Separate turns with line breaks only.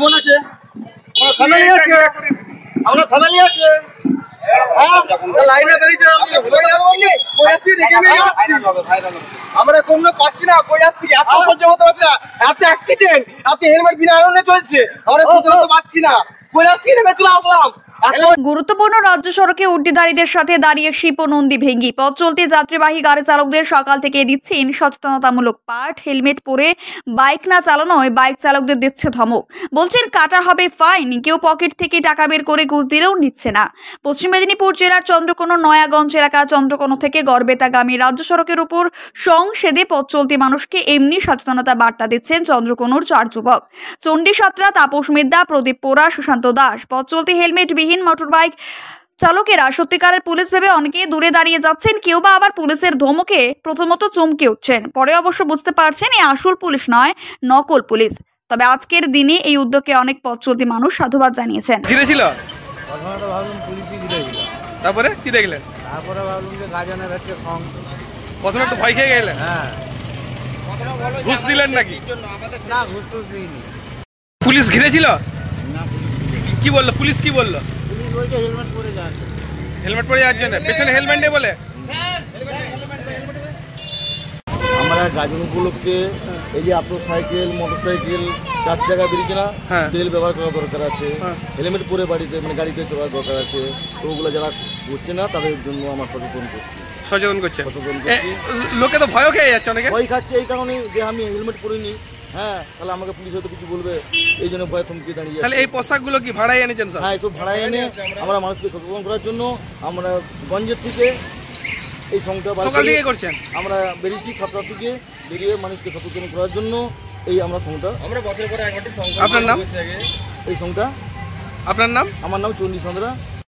জীবন আছে, ফ্যামিলি আছে, আমরা ফ্যামিলি আছে। লাইনে দাঁড়িয়েছে আমরা কোনো পাচ্ছি না, কই আসছি এত সহ্য হতে পারছি না, এত অ্যাক্সিডেন্ট, এত হেলমেট বিনা কারণে চলছে, আমরা সহ্য হতে পারছি না, কই আসছি নেমে চলে আসলাম।
গুরুত্বপূর্ণ রাজ্য সড়কে উর্দিধারীদের সাথে দাঁড়িয়ে শিপ ও নন্দী ভেঙ্গি পথ চলতি যাত্রীবাহী গাড়ি চালকদের সকাল থেকে দিচ্ছেন সচেতনতামূলক পাঠ। হেলমেট পরে বাইক না চালানোয় বাইক চালকদের দিচ্ছে ধমক, বলছেন কাটা হবে ফাইন, কেউ পকেট থেকে টাকা বের করে ঘুষ দিলেও নিচ্ছে না। পশ্চিম মেদিনীপুর জেলার চন্দ্রকোনা নয়াগঞ্জ এলাকা চন্দ্রকোনা থেকে গড়বেতাগামী রাজ্য সড়কের উপর সংসেদে পথ চলতি মানুষকে এমনি সচেতনতা বার্তা দিচ্ছেন চন্দ্রকোনার 4 যুবক, চণ্ডী সাঁতরা, তাপস মিদ্যা, প্রদীপ পোড়া, সুশান্ত দাস। পথ চলতি হেলমেট মোটরবাইক চালকেরা সত্যিকারের পুলিশ ভেবে অনেকে দূরে দাঁড়িয়ে যাচ্ছেন, কেউ বা আবার পুলিশের ধমকে প্রথমত চমকে উঠছেন, পরে অবশ্য বুঝতে পারছেন এই আসল পুলিশ নয়, নকল পুলিশ। তবে আজকের দিনে এই উদ্যোগে অনেক পথ চলতি মানুষ সাধুবাদ জানিয়েছেন।
তারপরে কি দেখলেন?
তারপরে ভাবলাম যে গাজনের হচ্ছে সং,
প্রথমে তো ভয় খেয়ে গেলেন।
হ্যাঁ,
ঘুষ দিলেন নাকি?
না ঘুষ টুস দিইনি।
পুলিশ ঘিরেছিল?
না,
কি বললো পুলিশ? কি বললো?
পুলিশ বলছে হেলমেট পরে যান।
হেলমেট পরে যাওয়ার জন্য? পেছনে হেলমেট নেই বলে?
আমরা গাজন উপলক্ষে এই যে আপনার সাইকেল, মোটরসাইকেল, 4 চাকা বেরিয়েছে না, তেল ব্যবহার করা দরকার আছে, হেলমেট পরে বাড়িতে মানে গাড়িতে চলার দরকার আছে। তো ওগুলো যারা করছে না তাদের জন্য আমরা সচেতন করছি।
সচেতন করছে? লোকে তো ভয় খেয়ে যাচ্ছে, অনেকে
ভয় খাচ্ছে এই কারণে যে আমি হেলমেট পরিনি, হ্যাঁ তাহলে আমাকে পুলিশ হয়তো কিছু বলবে, এই জন্য ভয় থমকে দাঁড়িয়ে।
তাহলে এই পোশাকগুলো কি ভাড়ায় এনেছেন?
হ্যাঁ, এসব ভাড়ায় এনে আমরা মানুষকে সচেতন করার জন্য আমরা গঞ্জের থেকে এই সংটা
করছেন।
আমরা বেরিয়েছি 7টা থেকে, বেরিয়ে মানুষকে সচেতন করার জন্য এই আমরা সংটা, আমরা বছর পরে একবারটি সংটা।
আপনার নাম?
এই সংটা।
আপনার নাম?
আমার নাম চণ্ডী সাঁতরা।